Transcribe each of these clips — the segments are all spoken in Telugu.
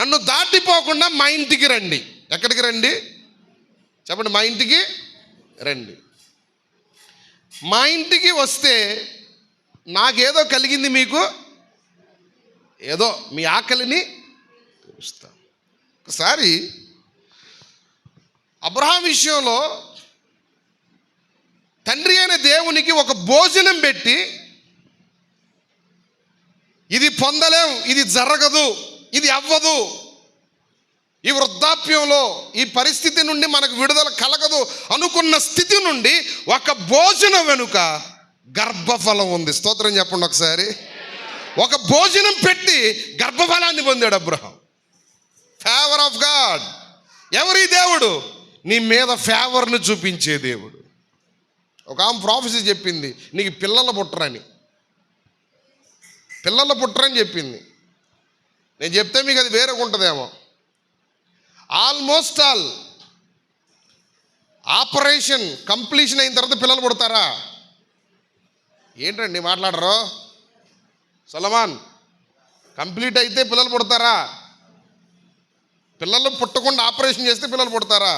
నన్ను దాటిపోకుండా మా ఇంటికి రండి. ఎక్కడికి రండి చెప్పండి? మా ఇంటికి రండి. మా ఇంటికి వస్తే నాకేదో కలిగింది, మీకు ఏదో మీ ఆకలిని తీరుస్తా. ఒకసారి అబ్రహాం విషయంలో తండ్రి అయిన దేవునికి ఒక భోజనం పెట్టి, ఇది పొందలేం, ఇది జరగదు, ఇది అవ్వదు, ఈ వృద్ధాప్యంలో ఈ పరిస్థితి నుండి మనకు విడుదల కలగదు అనుకున్న స్థితి నుండి ఒక భోజనం వెనుక గర్భఫలం ఉంది. స్తోత్రం చెప్పండి ఒకసారి. ఒక భోజనం పెట్టి గర్భఫలాన్ని పొందాడు అబ్రహాం. Favour of God. ఎవరి దేవుడు? నీ మీద ఫేవర్ను చూపించే దేవుడు. ఒక ఆమె ప్రాఫెసీ చెప్పింది, నీకు పిల్లలు పుట్టరని చెప్పింది. నేను చెప్తే మీకు అది వేరేగా ఉంటుందేమో. ఆల్మోస్ట్ ఆల్ ఆపరేషన్ కంప్లీషన్ అయిన తర్వాత పిల్లలు పుడతారా? ఏంటండి మాట్లాడరు? సొలమాన్, కంప్లీట్ అయితే పిల్లలు పుడతారా? పిల్లలు పుట్టకుండా ఆపరేషన్ చేస్తే పిల్లలు పుడతారా?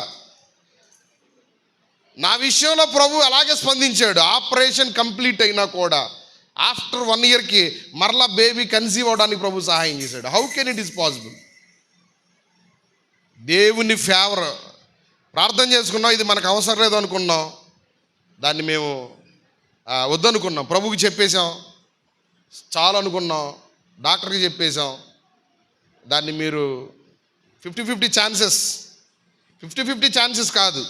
నా విషయంలో ప్రభు అలాగే స్పందించాడు. ఆపరేషన్ కంప్లీట్ అయినా కూడా ఆఫ్టర్ 1 ఇయర్కి మరలా బేబీ కన్సీవ్ అవడానికి ప్రభు సహాయం చేశాడు. How can it is possible? దేవుని ఫేవర్. ప్రార్థన చేసుకున్నాం, ఇది మనకు అవసరం లేదు అనుకున్నాం, దాన్ని మేము వద్దనుకున్నాం, ప్రభుకి చెప్పేశాం, చాలు అనుకున్నాం, డాక్టర్కి చెప్పేశాం. దాన్ని మీరు 50-50 ఛాన్సెస్, 50-50 ఛాన్సెస్ కాదు,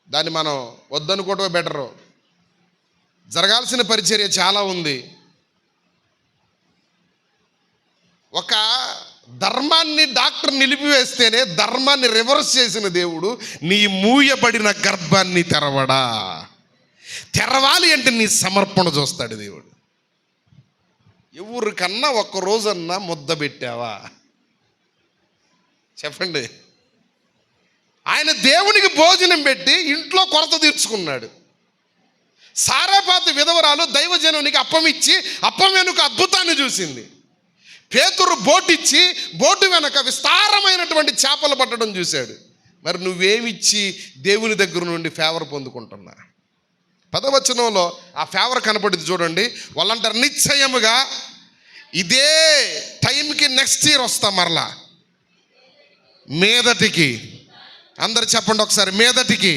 దాన్ని మనం వద్దనుకోవటమే బెటరు. జరగాల్సిన పరిచర్య చాలా ఉంది. ఒక ధర్మాన్ని డాక్టర్ నిలిపివేస్తేనే ధర్మాన్ని రివర్స్ చేసిన దేవుడు నీ మూయబడిన గర్భాన్ని తెరవడా? తెరవాలి అంటే నీ సమర్పణ చూస్తాడు దేవుడు. ఎవరికన్నా ఒక్కరోజన్నా ముద్ద పెట్టావా చెప్పండి? ఆయన దేవునికి భోజనం పెట్టి ఇంట్లో కొరత తీర్చుకున్నాడు. సారాపాతు విధవరాలు దైవజనునికి అప్పం ఇచ్చి అప్పం వెనుక అద్భుతాన్ని చూసింది. పేతురు బోటిచ్చి బోటు వెనక విస్తారమైనటువంటి చేపలు పట్టడం చూశాడు. మరి నువ్వేమిచ్చి దేవుని దగ్గర నుండి ఫేవర్ పొందుకుంటున్నా? 10వ వచనంలో ఆ ఫేవర్ కనపడింది చూడండి. వాళ్ళంటారు, నిశ్చయముగా ఇదే టైంకి నెక్స్ట్ ఇయర్ వస్తాం మరలా మీదటికి. అందరు చెప్పండి ఒకసారి, మీదటికి.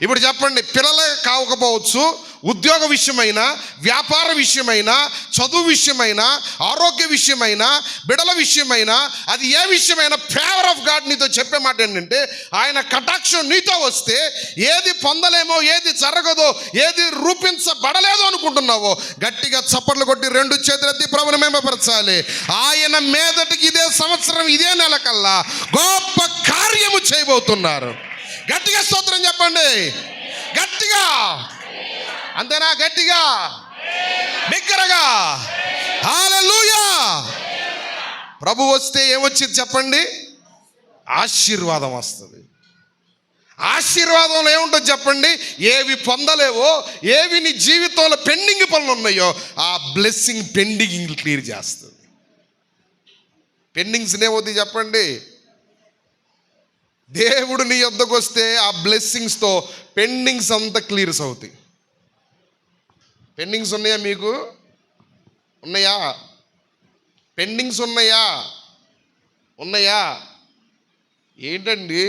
ఇప్పుడు చెప్పండి, పిల్లలే కావకపోవచ్చు, ఉద్యోగ విషయమైనా, వ్యాపార విషయమైనా, చదువు విషయమైనా, ఆరోగ్య విషయమైనా, బిడల విషయమైనా, అది ఏ విషయమైనా ఫేవర్ ఆఫ్ గాడ్ నీతో చెప్పే మాట ఏంటంటే, ఆయన కటాక్షం నీతో వస్తే ఏది పొందలేమో, ఏది జరగదో, ఏది రూపించబడలేదో అనుకుంటున్నావో గట్టిగా చప్పట్లు కొట్టి 2 చేతులెత్తి ప్రభువుని మహిమపరచాలి. ఆయన మీదటికి ఇదే సంవత్సరం ఇదే నెల కల్లా గొప్ప కార్యము చేయబోతున్నారు. గట్టిగా స్తోత్రం చెప్పండి, గట్టిగా. అంతేనా? గట్టిగా, బిగ్గరగా హల్లెలూయా. ప్రభు వస్తే ఏమొచ్చింది చెప్పండి? ఆశీర్వాదం వస్తుంది. ఆశీర్వాదంలో ఏముంటుంది చెప్పండి? ఏవి పొందలేవో, ఏవి నీ జీవితంలో పెండింగ్ పనులు ఉన్నాయో ఆ బ్లెస్సింగ్ పెండింగ్ క్లియర్ చేస్తుంది. పెండింగ్స్ ఏమవుతాయి చెప్పండి? దేవుడు నీ యొద్దకు వస్తే ఆ బ్లెస్సింగ్స్తో పెండింగ్స్ అంతా క్లియర్స్ అవుతాయి. పెండింగ్స్ ఉన్నాయా? మీకు ఉన్నాయా? పెండింగ్స్ ఉన్నాయా? ఉన్నాయా? ఏంటండి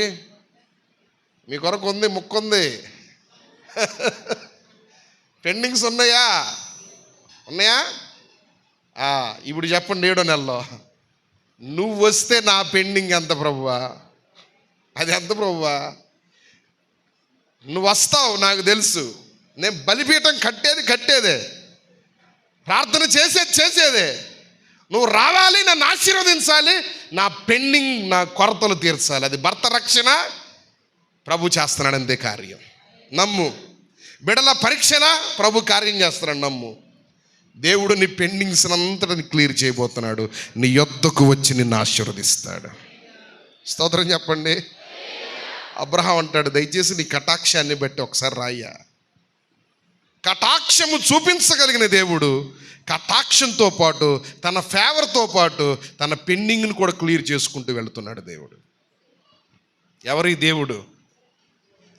మీ కొరకు ఉంది, ముక్కుంది. పెండింగ్స్ ఉన్నాయా? ఉన్నాయా? ఇప్పుడు చెప్పండి, 7వ నెలలో నువ్వు వస్తే నా పెండింగ్ ఎంత ప్రభువా? అది ఎంత ప్రభువా? నువ్వు వస్తావు, నాకు తెలుసు. నేను బలిపీఠం కట్టేదే, ప్రార్థన చేసేదే. నువ్వు రావాలి, నన్ను ఆశీర్వదించాలి, నా పెండింగ్, నా కొరతలు తీర్చాలి. అది భర్త రక్షణ ప్రభు చేస్తున్నాడు, అంతే కార్యం. నమ్ము. బిడల పరీక్షన ప్రభు కార్యం చేస్తున్నాడు, నమ్ము. దేవుడు నీ పెండింగ్స్ అంతటిని క్లియర్ చేయబోతున్నాడు. నీ యొద్దకు వచ్చి నిన్ను ఆశీర్వదిస్తాడు. స్తోత్రం చెప్పండి. అబ్రహాం అంటాడు, దయచేసి నీ కటాక్షాన్ని బట్టి ఒకసారి రాయ్యా. కటాక్షము చూపించగలిగిన దేవుడు కటాక్షంతో పాటు తన ఫేవర్తో పాటు తన పెండింగ్ను కూడా క్లియర్ చేసుకుంటూ వెళుతున్నాడు దేవుడు. ఎవరి దేవుడు?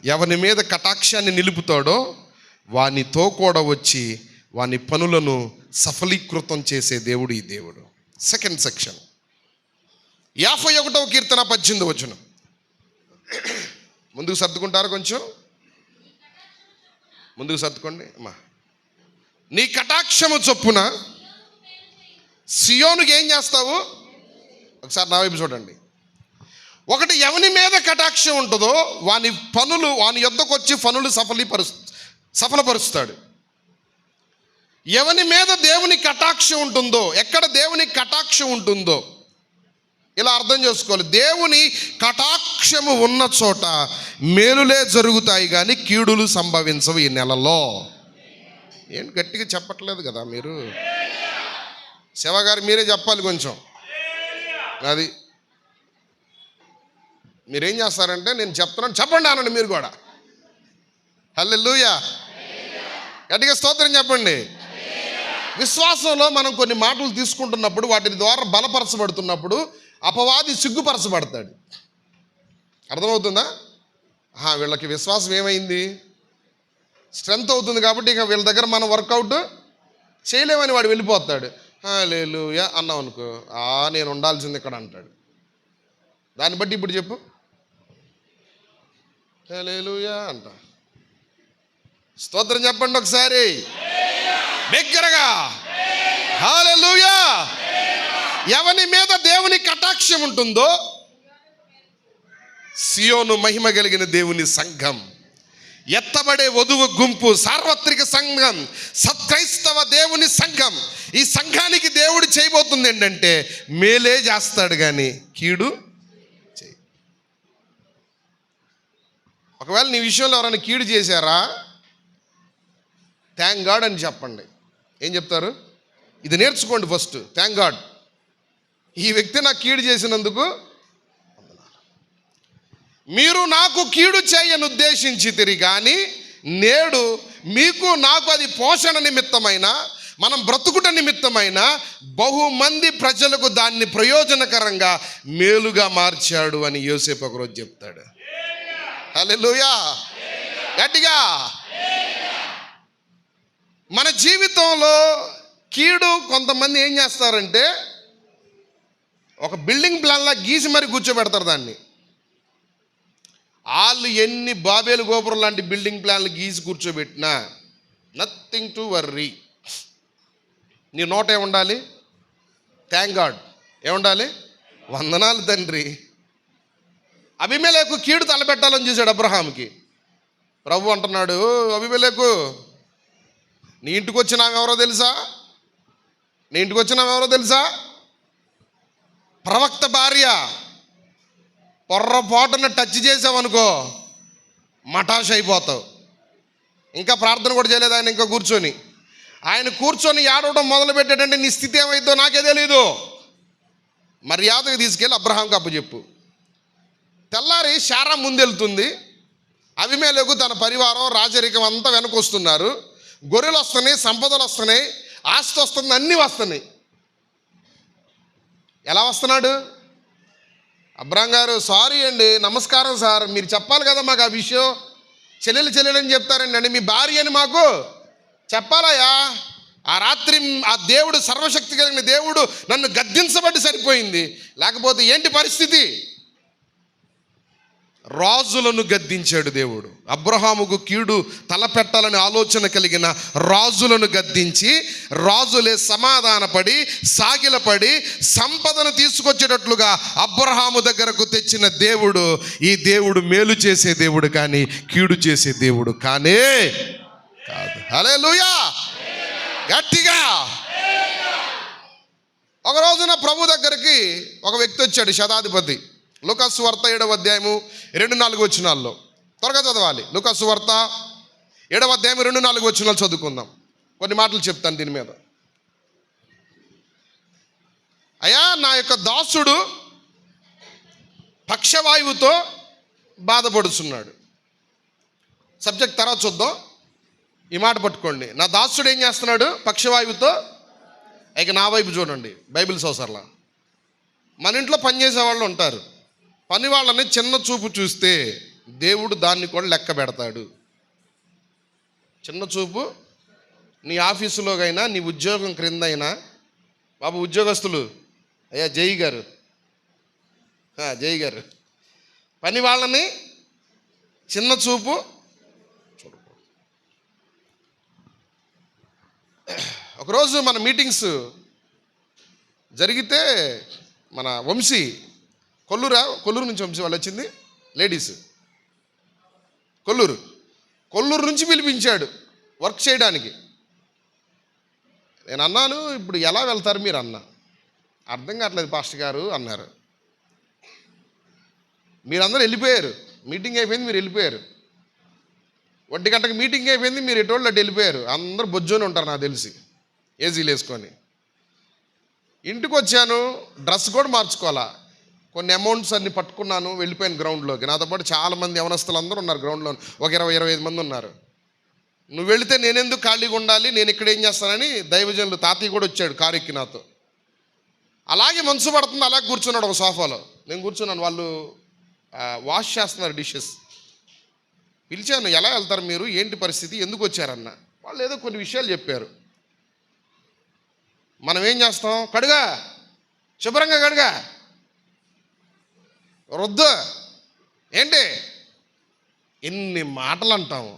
ఎవరి మీద కటాక్షాన్ని నిలుపుతాడో వానితో కూడా వచ్చి వాని పనులను సఫలీకృతం చేసే దేవుడు ఈ దేవుడు. సెకండ్ సెక్షన్ 51వ కీర్తన 18వ వచనం. ముందుకు సర్దుకుంటారా? కొంచెం ముందుకు సర్దుకోండి అమ్మా. నీ కటాక్షము చొప్పున సియోనుకి ఏం చేస్తావు? ఒకసారి నా వైపు చూడండి. ఒకటి, ఎవని మీద కటాక్షం ఉంటుందో వాని యొద్దకు వచ్చి పనులు సఫలపరుస్తాడు. ఎవని మీద దేవుని కటాక్షం ఉంటుందో, ఎక్కడ దేవుని కటాక్షం ఉంటుందో ఇలా అర్థం చేసుకోవాలి. దేవుని కటాక్షము ఉన్న చోట మేలులే జరుగుతాయి కానీ కీడులు సంభవించవు ఈ నెలలో. ఏంటి గట్టిగా చెప్పట్లేదు కదా మీరు? శివగారు మీరే చెప్పాలి కొంచెం. అది మీరేం చేస్తారంటే నేను చెప్తున్నాను చెప్పండి అనండి మీరు కూడా. హల్లెలూయా, గట్టిగా స్తోత్రం చెప్పండి. విశ్వాసంలో మనం కొన్ని మాటలు తీసుకుంటున్నప్పుడు వాటి ద్వారా బలపరచబడుతున్నప్పుడు అపవాది సిగ్గుపరచబడతాడు. అర్థమవుతుందా? వీళ్ళకి విశ్వాసం ఏమైంది? స్ట్రెంత్ అవుతుంది కాబట్టి ఇక వీళ్ళ దగ్గర మనం వర్కౌట్ చేయలేమని వాడు వెళ్ళిపోతాడు. హల్లెలూయా అన్నాం అనుకో, నేను ఉండాల్సింది ఇక్కడ అంటాడు. దాన్ని బట్టి ఇప్పుడు చెప్పు, హల్లెలూయా అంట. స్తోత్రం చెప్పండి ఒకసారి బిగ్గరగా. హల్లెలూయా. ఎవని మీద దేవుని కటాక్షం ఉంటుందో సియోను మహిమ కలిగిన దేవుని సంఘం, ఎత్తబడే వధువు గుంపు, సార్వత్రిక సంఘం, సత్క్రైస్తవ దేవుని సంఘం. ఈ సంఘానికి దేవుడు చేయబోతుంది ఏంటంటే మేలే చేస్తాడు కానీ కీడు చేయి. ఒకవేళ నీ విషయంలో ఎవరైనా కీడు చేశారా, థ్యాంక్ గాడ్ అని చెప్పండి. ఏం చెప్తారు? ఇది నేర్చుకోండి ఫస్ట్. థ్యాంక్ గాడ్, ఈ వ్యక్తి నాకు కీడు చేసినందుకు మీరు నాకు కీడు చేయని ఉద్దేశించితిరి కానీ నేడు మీకు నాకు అది పోషణ నిమిత్తమైన, మనం బ్రతుకుట నిమిత్తమైన బహుమంది ప్రజలకు దాన్ని ప్రయోజనకరంగా మేలుగా మార్చాడు అని యోసేపు ఒకరోజు చెప్తాడు. హల్లెలూయా, గట్టిగా. మన జీవితంలో కీడు కొంతమంది ఏం చేస్తారంటే ఒక బిల్డింగ్ ప్లాన్లా గీసి మరి కూర్చోబెడతారు దాన్ని. వాళ్ళు ఎన్ని బాబేలు గోపురం లాంటి బిల్డింగ్ ప్లాన్లు గీసి కూర్చోబెట్టినా నథింగ్ టు వర్రీ. నీ నోట ఏముండాలి? Thank God. ఏముండాలి? వందనాలు తండ్రి. అబీమెలెకు కీడు తలపెట్టాలని చూశాడు అబ్రహాంకి. ప్రభు అంటున్నాడు, అబీమెలెకు నీ ఇంటికి వచ్చినామెవరో తెలుసా? నీ ఇంటికి వచ్చినామెవరో తెలుసా? ప్రవక్త భార్య. పొర్రపాటున టచ్ చేసావనుకో మటాష్ అయిపోతావు. ఇంకా ప్రార్థన కూడా చేయలేదు ఆయన. ఇంకా ఆయన కూర్చొని ఏడవడం మొదలు పెట్టాడంటే నీ స్థితి ఏమైందో నాకే తెలీదు. మర్యాదగా తీసుకెళ్ళి అబ్రహాంకి అప్పచెప్పు. తెల్లారి శారా ముందెళ్తుంది. అబీమెలెకు తన పరివారం రాజరికం అంతా వెనకొస్తున్నారు. గొర్రెలు వస్తున్నాయి, సంపదలు వస్తున్నాయి, ఆస్తి వస్తుంది, అన్నీ వస్తున్నాయి. ఎలా వస్తున్నాడు? అబ్రహాం గారు, సారీ అండి, నమస్కారం సార్, మీరు చెప్పాలి కదా మాకు ఆ విషయం. చెల్లెలని చెప్తారండి అండి, మీ భార్య అని మాకు చెప్పాలయ్యా. ఆ రాత్రి ఆ దేవుడు, సర్వశక్తి కలిగిన దేవుడు నన్ను గద్దించబడి సరిపోయింది. లేకపోతే ఏంటి పరిస్థితి? రాజులను గద్దించాడు దేవుడు. అబ్రహాముకు కీడు తలపెట్టాలని ఆలోచన కలిగిన రాజులను గద్దించి రాజులే సమాధానపడి సాగిలపడి సంపదను తీసుకొచ్చేటట్లుగా అబ్రహాము దగ్గరకు తెచ్చిన దేవుడు ఈ దేవుడు మేలు చేసే దేవుడు కానీ కీడు చేసే దేవుడు కానే కాదు. హల్లెలూయా, గట్టిగా. ఒక రోజున ప్రభు దగ్గరికి ఒక వ్యక్తి వచ్చాడు, శతాధిపతి. లూకా సువార్త 7వ అధ్యాయము 2-4 వచనాల్లో. త్వరగా చదవాలి. లూకా సువార్త 7వ అధ్యాయం 2-4 వచనాలు చదువుకుందాం. కొన్ని మాటలు చెప్తాను దీని మీద. అయ్యా, నా యొక్క దాసుడు పక్షవాయువుతో బాధపడుతున్నాడు. సబ్జెక్ట్ తర్వాత చూద్దాం. ఈ మాట పట్టుకోండి, నా దాసుడు ఏం చేస్తున్నాడు? పక్షవాయువుతో. ఇక నా వైపు చూడండి, బైబిల్ సోసర్లా. మన ఇంట్లో పనిచేసే వాళ్ళు ఉంటారు. పని వాళ్ళని చిన్న చూపు చూస్తే దేవుడు దాన్ని కూడా లెక్క పెడతాడు. చిన్న చూపు నీ ఆఫీసులోకైనా, నీ ఉద్యోగం క్రింద అయినా. బాబు ఉద్యోగస్తులు, అయ్యా జై గారు, పని వాళ్ళని చిన్న చూపు చూడకూడదు. ఒకరోజు మన మీటింగ్స్ జరిగితే మన వంశీ కొల్లూరు నుంచి వంశీ వాళ్ళు వచ్చింది, లేడీస్ కొల్లూరు నుంచి పిలిపించాడు వర్క్ చేయడానికి. నేను అన్నాను, ఇప్పుడు ఎలా వెళ్తారు మీరు అన్నా. అర్థం కావట్లేదు పాస్టర్ గారు అన్నారు. మీరందరూ వెళ్ళిపోయారు, మీటింగ్ అయిపోయింది, మీరు వెళ్ళిపోయారు. 1 గంటకు మీటింగ్ అయిపోయింది, మీరు ఎటోళ్ళు అటు వెళ్ళిపోయారు. అందరూ బొజ్జోని ఉంటారు నాకు తెలిసి, ఏజీలు వేసుకొని. ఇంటికి వచ్చాను, డ్రెస్ కూడా మార్చుకోవాలా. కొన్ని అమౌంట్స్ అన్ని పట్టుకున్నాను, వెళ్ళిపోయాను గ్రౌండ్లోకి. నాతో పాటు చాలామంది యవనస్తులు అందరూ ఉన్నారు గ్రౌండ్లో, ఒక 20-25 మంది ఉన్నారు. నువ్వు వెళితే నేనెందుకు ఖాళీగా ఉండాలి, నేను ఇక్కడ ఏం చేస్తానని దైవజనులు తాతయ్య కూడా వచ్చాడు కారు ఎక్కి నాతో. అలాగే మనసు పడుతుంది, అలాగే కూర్చున్నాడు ఒక సోఫాలో. నేను కూర్చున్నాను, వాళ్ళు వాష్ చేస్తున్నారు డిషెస్. పిలిచాను, ఎలా వెళ్తారు మీరు, ఏంటి పరిస్థితి, ఎందుకు వచ్చారన్న. వాళ్ళు ఏదో కొన్ని విషయాలు చెప్పారు. మనం ఏం చేస్తాం, కడుగా, శుభ్రంగా కడుగా, వృద్ధు ఏంటి, ఎన్ని మాటలు అంటాము.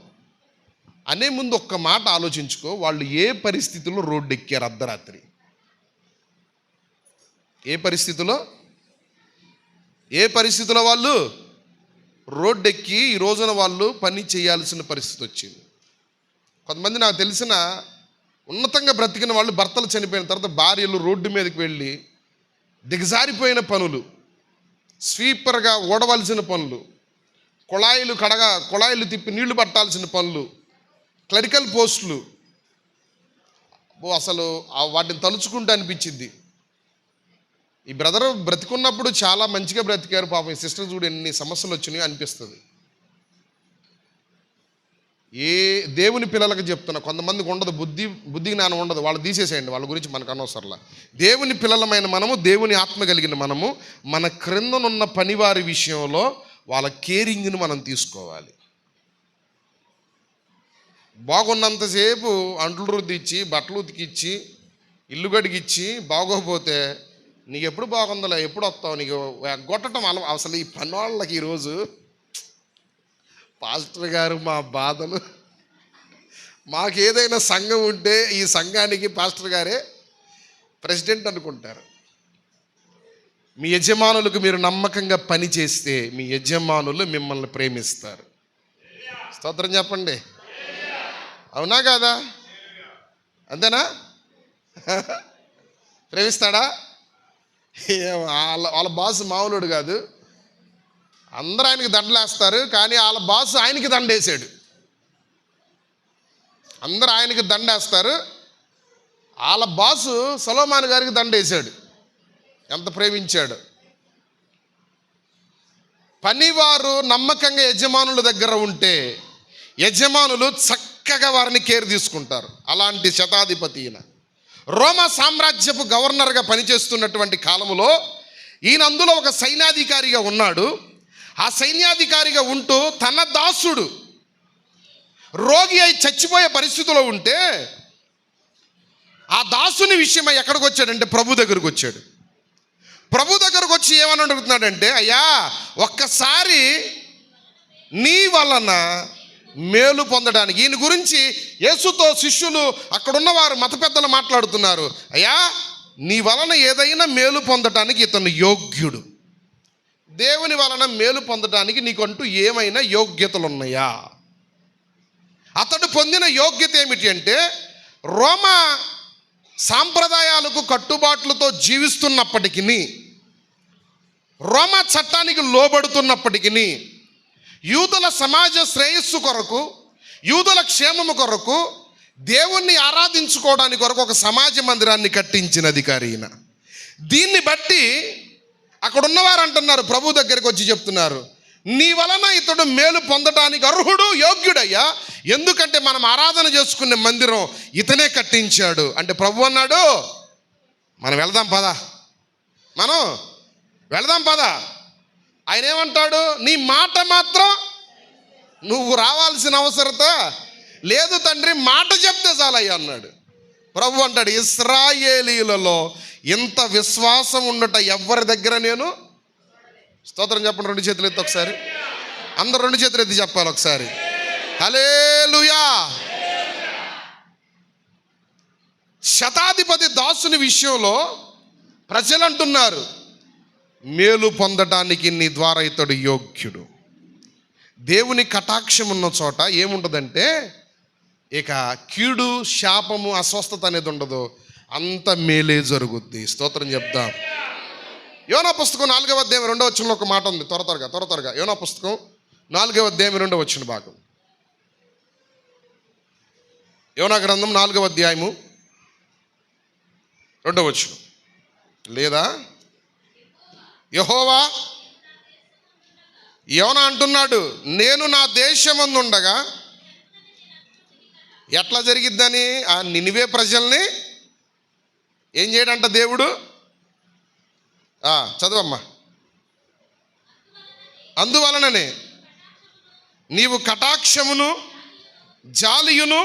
అనే ముందు ఒక్క మాట ఆలోచించుకో, వాళ్ళు ఏ పరిస్థితుల్లో రోడ్డు ఎక్కారు అర్ధరాత్రి. ఏ పరిస్థితిలో వాళ్ళు రోడ్డు ఎక్కి ఈ రోజున వాళ్ళు పని చేయాల్సిన పరిస్థితి వచ్చింది. కొంతమంది నాకు తెలిసిన ఉన్నతంగా బ్రతికిన వాళ్ళు భర్తలు చనిపోయిన తర్వాత భార్యలు రోడ్డు మీదకి వెళ్ళి దిగజారిపోయిన పనులు, స్వీపర్గా ఓడవలసిన పనులు, కుళాయిలు తిప్పి నీళ్లు పట్టాల్సిన పనులు, క్లరికల్ పోస్టులు, అసలు వాటిని తలుచుకుంటూ అనిపించింది. ఈ బ్రదర్ బ్రతికున్నప్పుడు చాలా మంచిగా బ్రతికారు, పాపం ఈ సిస్టర్ చూడు ఎన్ని సమస్యలు వచ్చినాయో అనిపిస్తుంది. ఏ దేవుని పిల్లలకు చెప్తున్నా, కొంతమందికి ఉండదు బుద్ధి జ్ఞానం ఉండదు, వాళ్ళు తీసేసేయండి, వాళ్ళ గురించి మనకు అనవసరంలా. దేవుని పిల్లలమైన మనము, దేవుని ఆత్మ కలిగిన మనము, మన క్రిందనున్న పనివారి విషయంలో వాళ్ళ కేరింగ్ని మనం తీసుకోవాలి. బాగున్నంతసేపు అంట్లు రుద్దిచ్చి, బట్టలు ఉతికిచ్చి, ఇల్లు గడిగిచ్చి, బాగోపోతే నీకు ఎప్పుడు బాగుందలే, ఎప్పుడు వస్తావు, నీకు గొట్టడం అసలు ఈ పని వాళ్ళకి. ఈరోజు పాస్టర్ గారు మా బాధలు, మాకేదైనా సంఘం ఉంటే ఈ సంఘానికి పాస్టర్ గారే ప్రెసిడెంట్ అనుకుంటారు. మీ యజమానులకు మీరు నమ్మకంగా పని చేస్తే మీ యజమానులు మిమ్మల్ని ప్రేమిస్తారు. స్తోత్రం చెప్పండి, అవునా కాదా? అంతేనా? ప్రేమిస్తాడా? వాళ్ళ బాస్ మామూలుడు కాదు. అందరూ ఆయనకి దండలేస్తారు, కానీ వాళ్ళ బాస్ ఆయనకి దండేశాడు. అందరూ ఆయనకి దండేస్తారు, వాళ్ళ బాసు సొలొమోను గారికి దండేశాడు. ఎంత ప్రేమించాడు. పనివారు నమ్మకంగా యజమానుల దగ్గర ఉంటే యజమానులు చక్కగా వారిని కేర్ తీసుకుంటారు. అలాంటి శతాధిపతి ఈయన రోమా సామ్రాజ్యపు గవర్నర్గా పనిచేస్తున్నటువంటి కాలంలో ఈయన అందులో ఒక సైన్యాధికారిగా ఉన్నాడు. ఆ సైన్యాధికారిగా ఉంటూ తన దాసుడు రోగి అయి చచ్చిపోయే పరిస్థితిలో ఉంటే ఆ దాసుని విషయమై ఎక్కడికి వచ్చాడంటే ప్రభు దగ్గరకు వచ్చాడు. ప్రభు దగ్గరకు వచ్చి ఏమని అడుగుతున్నాడంటే, అయ్యా ఒక్కసారి నీ వలన మేలు పొందడానికి. ఈయన గురించి యేసుతో శిష్యులు, అక్కడున్న వారు మత పెద్దలు మాట్లాడుతున్నారు. అయ్యా నీ వలన ఏదైనా మేలు పొందడానికి ఇతను యోగ్యుడు. దేవుని వలన మేలు పొందడానికి నీకంటూ ఏమైనా యోగ్యతలు ఉన్నాయా? అతడు పొందిన యోగ్యత ఏమిటి అంటే, రోమా సాంప్రదాయాలకు కట్టుబాట్లతో జీవిస్తున్నప్పటికీ, రోమా చట్టానికి లోబడుతున్నప్పటికీ, యూదుల సమాజ శ్రేయస్సు కొరకు, యూదుల క్షేమము కొరకు, దేవుణ్ణి ఆరాధించుకోవడానికి కొరకు ఒక సమాజ మందిరాన్ని కట్టించిన అధికారి ఈయన. దీన్ని బట్టి అక్కడ ఉన్నవారు అంటున్నారు, ప్రభు దగ్గరికి వచ్చి చెప్తున్నారు, నీ వలన ఇతడు మేలు పొందడానికి అర్హుడు, యోగ్యుడయ్యా. ఎందుకంటే మనం ఆరాధన చేసుకునే మందిరం ఇతనే కట్టించాడు. అంటే ప్రభు అన్నాడు, మనం వెళ్దాం పదా, మనం వెళ్దాం పదా. ఆయన ఏమంటాడు, నీ మాట మాత్రం, నువ్వు రావాల్సిన అవసరత లేదు తండ్రి, మాట చెప్తే చాలయ్యా అన్నాడు. ప్రభు అంటాడు, ఇశ్రాయేలీయులలో ఇంత విశ్వాసం ఉండట ఎవరి దగ్గర నేను. స్తోత్రం చెప్పండి, రెండు చేతులు ఎత్తి ఒకసారి, అందరు రెండు చేతులు ఎత్తి చెప్పాలి ఒకసారి, హల్లెలూయా. శతాధిపతి దాసుని విషయంలో ప్రజలు అంటున్నారు, మేలు పొందడానికి నీ ద్వారా ఇతడు యోగ్యుడు. దేవుని కటాక్షం ఉన్న చోట ఏముంటుందంటే ఇక కీడు, శాపము, అస్వస్థత అనేది ఉండదు, అంత మేలే జరుగుద్ది. స్తోత్రం చెప్దాం. యోనా పుస్తకం 4వ అధ్యాయం 2వ వచనంలో ఒక మాట ఉంది. త్వరగా యోనా పుస్తకం 4వ అధ్యాయం 2వ వచన భాగం. యోనా గ్రంథం 4వ అధ్యాయము 2వ వచనం. లేదా యెహోవా, యోనా అంటున్నాడు, నేను నా దేశమందుండగా ఎట్లా జరిగిద్దని ఆ నినివే ప్రజల్ని ఏం చేయడంట దేవుడు. చదువమ్మా. అందువలననే నీవు కటాక్షమును, జాలియును,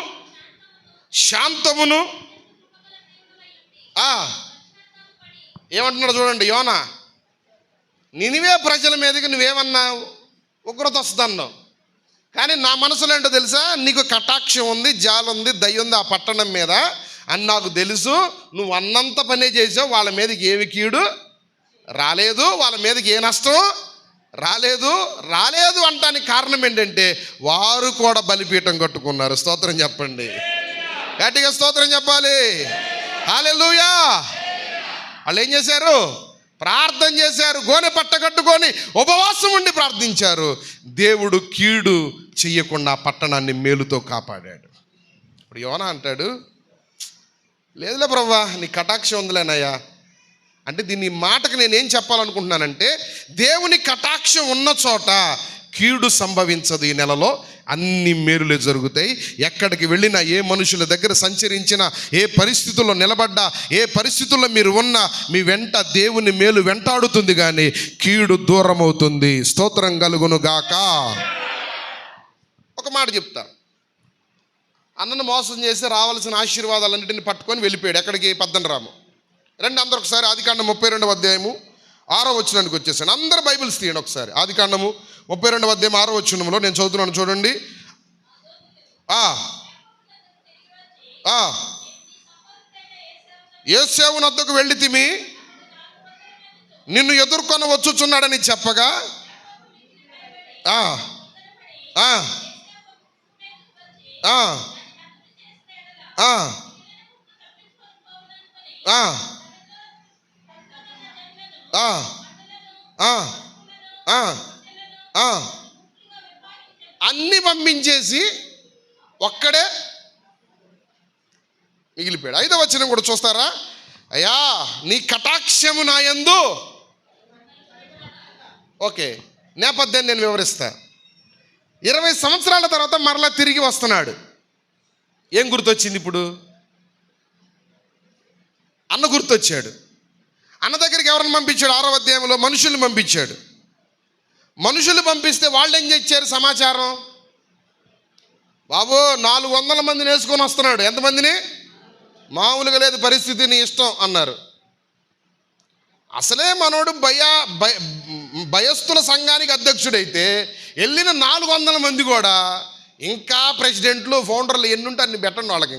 శాంతమును. ఏమంటున్నాడు చూడండి యోనా, నినివే ప్రజల మీదకి నువ్వేమన్నావు, ఉగ్రత వస్తుందన్నావు. కానీ నా మనసులో ఏంటో తెలుసా, నీకు కటాక్షం ఉంది, జాలి ఉంది, దయ ఉంది ఆ పట్టణం మీద అని నాకు తెలుసు. నువ్వు అన్నంత పనే చేసావు, వాళ్ళ మీదకి ఏమి కీడు రాలేదు, వాళ్ళ మీదకి ఏ నష్టం రాలేదు అంటానికి కారణం ఏంటంటే వారు కూడా బలిపీఠం కట్టుకున్నారు. స్తోత్రం చెప్పండి, గట్టిగా స్తోత్రం చెప్పాలి, హల్లెలూయా. వాళ్ళు ఏం చేశారు, ప్రార్థన చేశారు, గోనె పట్ట కట్టుకొని ఉపవాసం ఉండి ప్రార్థించారు. దేవుడు కీడు చెయ్యకుండా పట్టణాన్ని మేలుతో కాపాడాడు. ఇప్పుడు యోనా అంటాడు, లేదులే ప్రభువా, నీ కటాక్షం ఉందిలేనయ్యా. అంటే దీని మాటకు నేనేం చెప్పాలనుకుంటున్నానంటే, దేవుని కటాక్షం ఉన్న చోట కీడు సంభవించదు. ఈ నెలలో అన్ని మేలులే జరుగుతాయి. ఎక్కడికి వెళ్ళినా, ఏ మనుషుల దగ్గర సంచరించినా, ఏ పరిస్థితుల్లో నిలబడ్డా, ఏ పరిస్థితుల్లో మీరు ఉన్నా, మీ వెంట దేవుని మేలు వెంటాడుతుంది, కానీ కీడు దూరం అవుతుంది. స్తోత్రం కలుగును గాక. ఒక మాట చెప్తా, అన్నను మోసం చేసి రావాల్సిన ఆశీర్వాదాలన్నింటినీ పట్టుకొని వెళ్ళిపోయాడు. ఎక్కడికి? పద్దనరాము. రండి అందరు ఒకసారి ఆదికాండం 32వ అధ్యాయము 6వ వచనానికి వచ్చేసాను. అందరు బైబిల్స్ తీయండి ఒకసారి. ఆదికాండము 32వ అధ్యాయం 6వ వచనంలో నేను చదువుతున్నాను చూడండి. యోసేపు వద్దకు వెళ్ళి తిమి నిన్ను ఎదుర్కొని వచ్చుచున్నాడని చెప్పగా అన్ని పంపించేసి ఒక్కడే మిగిలిపోయాడు. 5వ వచనం కూడా చూస్తారా? అయ్యా నీ కటాక్షము నా యందు. ఓకే, నేపథ్యాన్ని నేను వివరిస్తా. 20 సంవత్సరాల తర్వాత మరలా తిరిగి వస్తున్నాడు. ఏం గుర్తొచ్చింది ఇప్పుడు? అన్న గుర్తొచ్చాడు. అన్న దగ్గరికి ఎవరిని పంపించాడు? 6వ అధ్యాయంలో మనుషుల్ని పంపించాడు. మనుషులు పంపిస్తే వాళ్ళు ఏం చేశారు? సమాచారం, బాబు 400 మందిని వేసుకొని వస్తున్నాడు. ఎంతమందిని? మామూలుగా లేదు పరిస్థితి, నీ ఇష్టం అన్నారు. అసలే మనోడు భయస్థుల సంఘానికి అధ్యక్షుడైతే వెళ్ళిన 400 మంది కూడా ఇంకా ప్రెసిడెంట్లు, ఫౌండర్లు ఎన్ని ఉంటే అన్ని పెట్టండి వాళ్ళకి,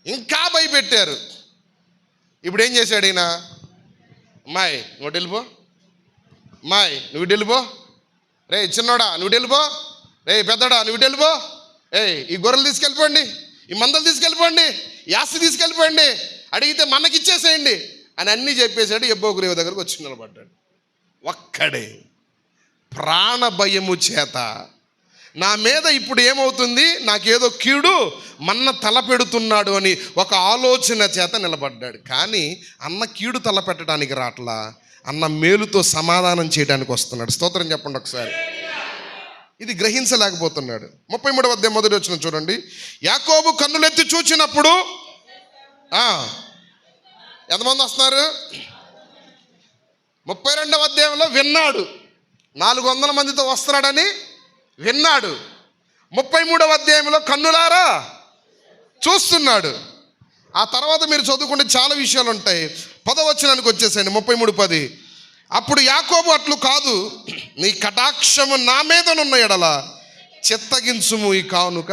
ఇంకా భయపెట్టారు. ఇప్పుడు ఏం చేశాడు ఈయన? అమ్మాయి నువ్వు వెళ్ళిపో, అమ్మాయి నువ్వు వెళ్ళిపో, రే చిన్నోడా నువ్వు వెళ్ళిపో, రే పెద్దడా నువ్వు వెళ్ళిపో, ఈ గొర్రెలు తీసుకెళ్ళిపోండి, ఈ మందలు తీసుకెళ్ళిపోండి, ఈ ఆస్తి తీసుకెళ్ళిపోండి, అడిగితే మనకిచ్చేసేయండి అని అన్నీ చెప్పేశాడు. యెబ్బోకు రేవు దగ్గరకు వచ్చి నిలబడ్డాడు. ఒక్కడే ప్రాణ భయము చేత నా మీద ఇప్పుడు ఏమవుతుంది, నాకేదో కీడు మన్న తలపెడుతున్నాడు అని ఒక ఆలోచన చేత నిలబడ్డాడు. కానీ అన్న కీడు తలపెట్టడానికి రాట్లా, అన్న మేలుతో సమాధానం చేయడానికి వస్తున్నాడు. స్తోత్రం చెప్పండి ఒకసారి. ఇది గ్రహించలేకపోతున్నాడు. 33వ అధ్యాయం మొదటి వచనం చూడండి. యాకోబు కన్నులెత్తి చూచినప్పుడు ఎంతమంది వస్తున్నారు? 32వ అధ్యాయంలో విన్నాడు, 400 మందితో వస్తున్నాడని విన్నాడు. 33వ అధ్యాయంలో కన్నులారా చూస్తున్నాడు. ఆ తర్వాత మీరు చదువుకుంటే చాలా విషయాలు ఉంటాయి. 10వ వచనానికి వచ్చేసండి, 33:10. అప్పుడు యాకోబు అట్లు కాదు, నీ కటాక్షము నా మీదనున్న ఎడల చిత్తగించుము ఈ కానుక.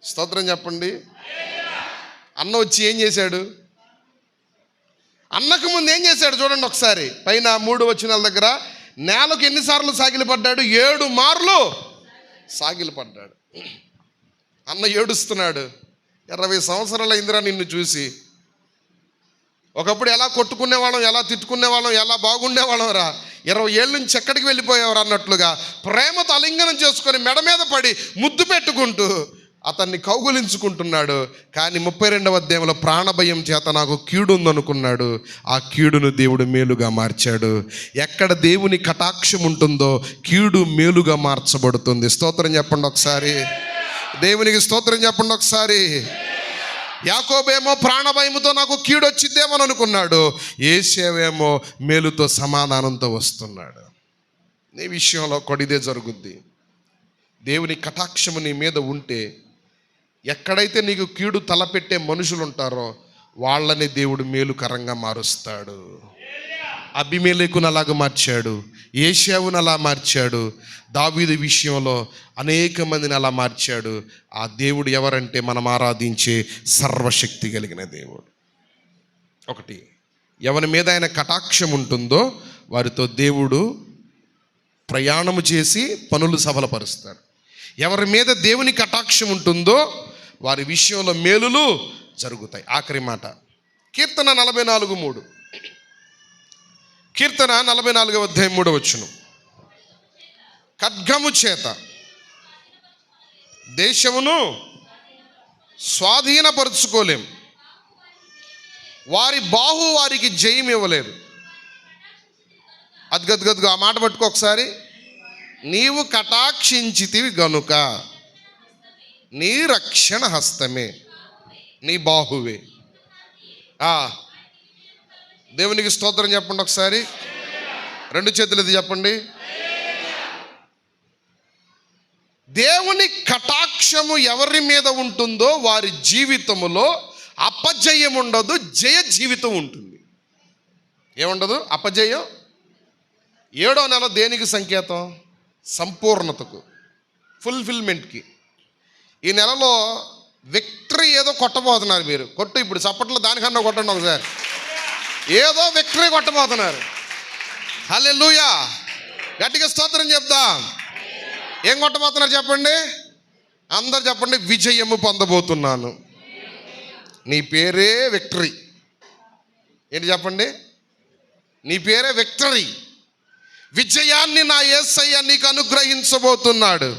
స్తోత్రం చెప్పండి. అన్న వచ్చి ఏం చేశాడు? అన్నకు ముందు ఏం చేశాడు చూడండి ఒకసారి. పైన 3 వచనాల దగ్గర నేలకు ఎన్నిసార్లు సాగిలి పడ్డాడు? 7 మార్లు సాగిలి పడ్డాడు. అన్న ఏడుస్తున్నాడు. 20 సంవత్సరాల ఇందిరా నిన్ను చూసి. ఒకప్పుడు ఎలా కొట్టుకునేవాళ్ళం, ఎలా తిట్టుకునేవాళ్ళం, ఎలా బాగుండేవాళ్ళం రా, 20 ఏళ్ళ నుంచి ఎక్కడికి వెళ్ళిపోయేవారు అన్నట్లుగా ప్రేమతో అలింగనం చేసుకొని మెడ మీద పడి ముద్దు పెట్టుకుంటూ అతన్ని కౌగులించుకుంటున్నాడు. కానీ 32వ అధ్యాయంలో ప్రాణభయం చేత నాకు కీడు ఉందనుకున్నాడు. ఆ కీడును దేవుడు మేలుగా మార్చాడు. ఎక్కడ దేవుని కటాక్షం ఉంటుందో కీడు మేలుగా మార్చబడుతుంది. స్తోత్రం చెప్పండి ఒకసారి. దేవునికి స్తోత్రం చెప్పండి ఒకసారి. యాకోబేమో ప్రాణభయముతో నాకు కీడు వచ్చిద్దేమో అనుకున్నాడు. ఏసేవేమో మేలుతో సమాధానంతో వస్తున్నాడు. నీ విషయంలో కొడిదే జరుగుద్ది. దేవుని కటాక్షము నీ మీద ఉంటే ఎక్కడైతే నీకు కీడు తలపెట్టే మనుషులు ఉంటారో వాళ్ళని దేవుడు మేలుకరంగా మారుస్తాడు. అబీమెలెకును అలాగ మార్చాడు, ఏశావును అలా మార్చాడు, దావీదు విషయంలో అనేక మందిని అలా మార్చాడు. ఆ దేవుడు ఎవరంటే మనం ఆరాధించే సర్వశక్తి కలిగిన దేవుడు. ఒకటి, ఎవరి మీద ఆయన కటాక్షం ఉంటుందో వారితో దేవుడు ప్రయాణము చేసి పనులు సఫలపరుస్తాడు. ఎవరి మీద దేవుని కటాక్షం ఉంటుందో వారి విషయంలో మేలులు జరుగుతాయి. ఆఖరి మాట కీర్తన 44:3. కీర్తన 44వ అధ్యాయం 3వ వచనం. ఖడ్గము చేత దేశమును స్వాధీనపరుచుకోలేం, వారి బాహు వారికి జయం ఇవ్వలేదు. అద్గద్గద్గు ఆ మాట పట్టుకో ఒకసారి. నీవు కటాక్షించితివి గనుక నీ రక్షణ హస్తమే, నీ బాహువే. దేవునికి స్తోత్రం చెప్పండి ఒకసారి. 2 చేతులు ఇది చెప్పండి. దేవుని కటాక్షము ఎవరి మీద ఉంటుందో వారి జీవితములో అపజయం ఉండదు, జయ జీవితం ఉంటుంది. ఏముండదు? అపజయం. 7వ నెల దేనికి సంకేతం? సంపూర్ణతకు, ఫుల్ఫిల్మెంట్కి. ఈ నెలలో విక్టరీ ఏదో కొట్టబోతున్నారు మీరు. కొట్టు ఇప్పుడు చప్పట్లో, దానికన్నా కొట్టండి ఒకసారి. ఏదో విక్టరీ కొట్టబోతున్నారు. హల్లెలూయా. గట్టిగా స్తోత్రం చెప్దాం. ఏం కొట్టబోతున్నారు చెప్పండి? అందరు చెప్పండి. విజయము పొందబోతున్నాను. నీ పేరే విక్టరీ. ఏంటి చెప్పండి? నీ పేరే విక్టరీ. విజయాన్ని నా యేసయ్య నీకు అనుగ్రహించబోతున్నాడు.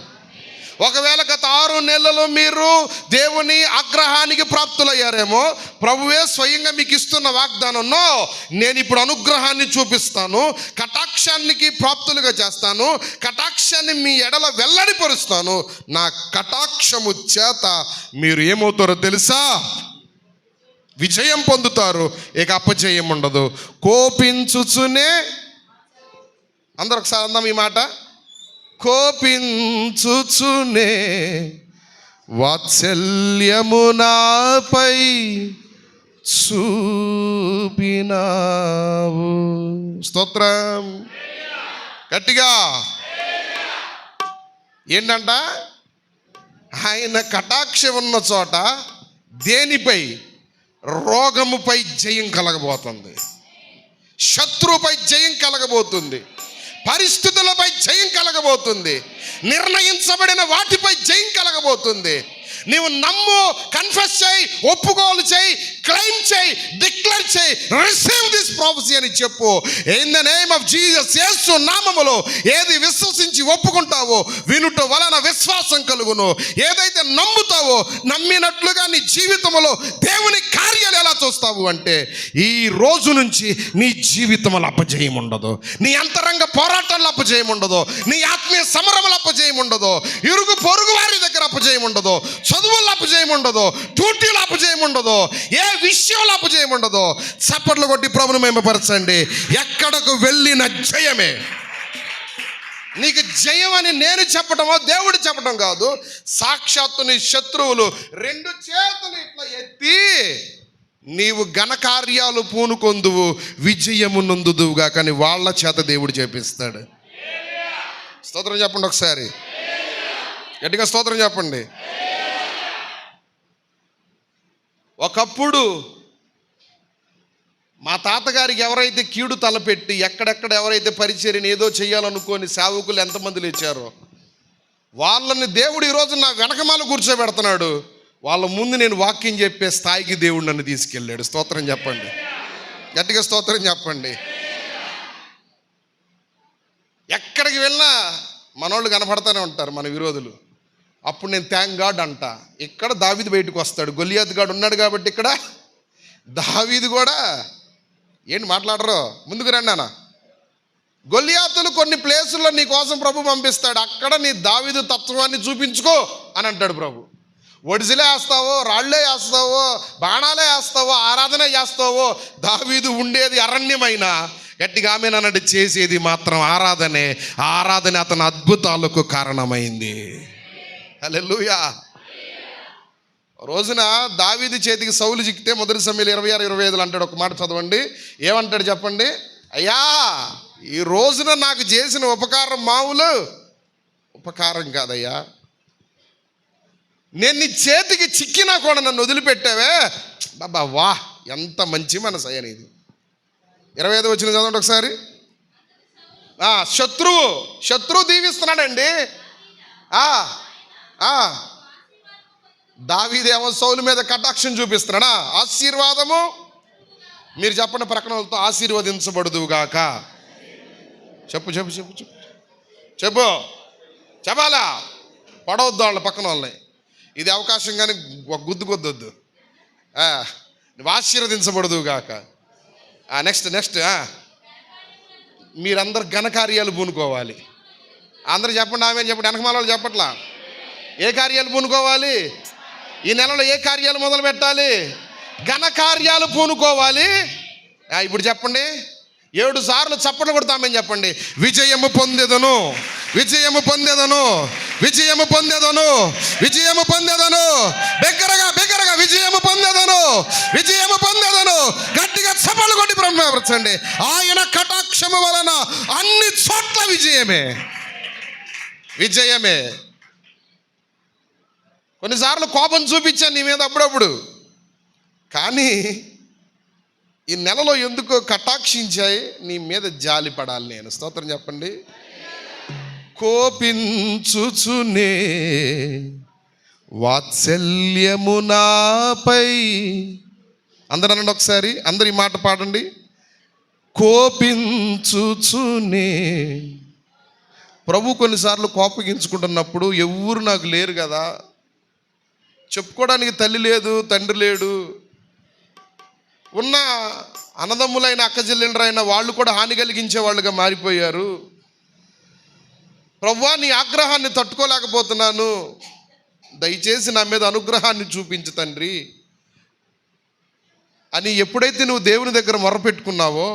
ఒకవేళ గత 6 నెలలు మీరు దేవుని ఆగ్రహానికి ప్రాప్తులయ్యారేమో, ప్రభువే స్వయంగా మీకు ఇస్తున్న వాగ్దానంలో నేను ఇప్పుడు అనుగ్రహాన్ని చూపిస్తాను, కటాక్షానికి ప్రాప్తులుగా చేస్తాను, కటాక్షాన్ని మీ ఎడల వెల్లడిపరుస్తాను. నా కటాక్షము చేత మీరు ఏమవుతారో తెలుసా? విజయం పొందుతారు. ఇక అపజయం ఉండదు. కోపించుచునే, అందరూ ఒకసారి అందాం ఈ మాట. కోపించుచునే వాత్సల్యము నాపై చూపినావు. స్తోత్రం. గట్టిగా ఏంటంట? ఆయన కటాక్షం ఉన్న చోట దేనిపై? రోగముపై జయం కలగబోతుంది, శత్రువుపై జయం కలగబోతుంది, పరిస్థితులపై జయం కలగబోతుంది, నిర్ణయించబడిన వాటిపై జయం కలగబోతుంది. నీవు నమ్ము, కన్ఫెస్ చేయి, ఒప్పుకోలు చేయి. క్లెయిమ్ చేయి, డిక్లేర్ చేయి, రిసీవ్ దిస్ ప్రాఫెసీ అని చెప్పు. In the name of Jesus, యేసు నామములో ఏది విశ్వసించి ఒప్పుకుంటావో వినుట వలన విశ్వాసం కలుగును. ఏదైతే నమ్ముతావో నమ్మినట్లుగా నీ జీవితంలో దేవుని కార్యాలు ఎలా చూస్తావు అంటే ఈ రోజు నుంచి నీ జీవితంలో అపజయం ఉండదు, నీ అంతరంగ పోరాటాల్లో అపజయం ఉండదు, నీ ఆత్మీయ సమరములు అపజయం ఉండదు, ఇరుగు పొరుగు వారి దగ్గర అపజయం ఉండదు, చదువుల్లో అపజయం ఉండదు, డ్యూటీలో అపజయం ఉండదు, ఏ విషయంలో అపజయం ఉండదు. చప్పట్లు కొట్టి ప్రభువును మహిమపరచండి. ఎక్కడకు వెళ్ళిన జయమే. నీకు జయం అని నేను చెప్పటమో దేవుడు చెప్పటం కాదు, సాక్షాత్తు నీ శత్రువులు రెండు చేతులు ఇట్లా ఎత్తి నీవు ఘనకార్యాలు పూనుకొందువు, విజయము నొందుదువుగా కానీ వాళ్ళ చేత దేవుడు చేపిస్తాడు. స్తోత్రం చెప్పండి ఒకసారి, గట్టిగా స్తోత్రం చెప్పండి. ఒకప్పుడు మా తాతగారికి ఎవరైతే కీడు తలపెట్టి ఎక్కడెక్కడ ఎవరైతే పరిచర్యని ఏదో చేయాలనుకొని సేవకులు ఎంతమంది లేచారో వాళ్ళని దేవుడు ఈరోజు నా వెనకమాల కూర్చోబెడుతున్నాడు. వాళ్ళ ముందు నేను వాక్యం చెప్పే స్థాయికి దేవుడు నన్ను తీసుకెళ్ళాడు. స్తోత్రం చెప్పండి, గట్టిగా స్తోత్రం చెప్పండి. ఎక్కడికి వెళ్ళినా మనోళ్ళు కనపడతానే ఉంటారు, మన విరోధులు. అప్పుడు నేను థ్యాంక్ గాడ్ అంట. ఇక్కడ దావీదు బయటకు వస్తాడు, గొలియాతు గాడు ఉన్నాడు కాబట్టి ఇక్కడ దావీదు కూడా ఏంటి మాట్లాడరు, ముందుకు రండి అన్న. గొలియాతులు కొన్ని ప్లేసుల్లో నీ కోసం ప్రభు పంపిస్తాడు, అక్కడ నీ దావీదు తత్వాన్ని చూపించుకో అని అంటాడు ప్రభు. ఒడిసిలే వేస్తావో, రాళ్లే వేస్తావో, బాణాలే వేస్తావో, ఆరాధన చేస్తావో, దావీదు ఉండేది అరణ్యమైన గట్టిగా ఆమె నన్ను చేసేది మాత్రం ఆరాధనే. ఆరాధన అతని అద్భుతాలకు కారణమైంది. హల్లెలూయా. రోజున దావీదు చేతికి సౌలు చిక్కితే మొదటి సమయంలో 26-25 అంటాడు. ఒక మాట చదవండి, ఏమంటాడు చెప్పండి. అయ్యా, ఈ రోజున నాకు చేసిన ఉపకారం మామూలు ఉపకారం కాదయ్యా, నేను నీ చేతికి చిక్కినా కూడా నన్ను వదిలిపెట్టావే, బాబా వా ఎంత మంచి మనసు అయ్యా నీది. 25 వచ్చిన చదవండి ఒకసారి. శత్రువు దీవిస్తున్నాడండి. దావీదేమో సౌలు మీద కటాక్షం చూపిస్తున్నాడా, ఆశీర్వాదము. మీరు చెప్పండి ప్రక్కన వాళ్ళతో, ఆశీర్వదించబడుదువుగాక. చెప్పు చెప్పు చెప్పు చెప్పు చెప్పు చెప్పాలా, పడవద్దు వాళ్ళ పక్కన వాళ్ళని. ఇది అవకాశం కానీ గుద్దు నువ్వు ఆశీర్వదించబడుదువుగాక. నెక్స్ట్ మీరందరు ఘనకార్యాలు పూనుకోవాలి. అందరూ చెప్పండి, ఆమె చెప్పండి. వెనకమాల వాళ్ళు చెప్పట్లా. ఏ కార్యాలు పూనుకోవాలి? ఈ నెలలో ఏ కార్యాలు మొదలు పెట్టాలి? ఘనకార్యాలు పూనుకోవాలి. ఇప్పుడు చెప్పండి, 7 సార్లు చప్పట్లు కొడతామని చెప్పండి. విజయము పొందెదను, విజయము పొందెదను, విజయము పొందెదను, విజయము పొందెదను. బిగ్గరగా విజయము పొందెదను, విజయము పొందెదను. గట్టిగా చప్పట్లు కొట్టి బ్రహ్మపరచండి. ఆయన కటాక్షము వలన అన్ని చోట్ల విజయమే, విజయమే. కొన్నిసార్లు కోపం చూపించాను నీ మీద అప్పుడప్పుడు, కానీ ఈ నెలలో ఎందుకో కటాక్షించాయి, నీ మీద జాలి పడాలి నేను. స్తోత్రం చెప్పండి. కోపించుచునే వాత్సల్యము నాపై. అందరూ అనండి ఒకసారి, అందరు ఈ మాట పాడండి. కోపించుచునే. ప్రభు కొన్నిసార్లు కోపగించుకుంటున్నప్పుడు ఎవరు నాకు లేరు కదా, చెప్పుకోవడానికి తల్లి లేదు, తండ్రి లేడు, ఉన్న అన్నదమ్ములైన అక్కచెల్లెండ్రైన వాళ్ళు కూడా హాని కలిగించే వాళ్ళుగా మారిపోయారు. ప్రభువా, నీ ఆగ్రహాన్ని తట్టుకోలేకపోతున్నాను, దయచేసి నా మీద అనుగ్రహాన్ని చూపించు తండ్రి అని ఎప్పుడైతే నువ్వు దేవుని దగ్గర మొరపెట్టుకున్నావో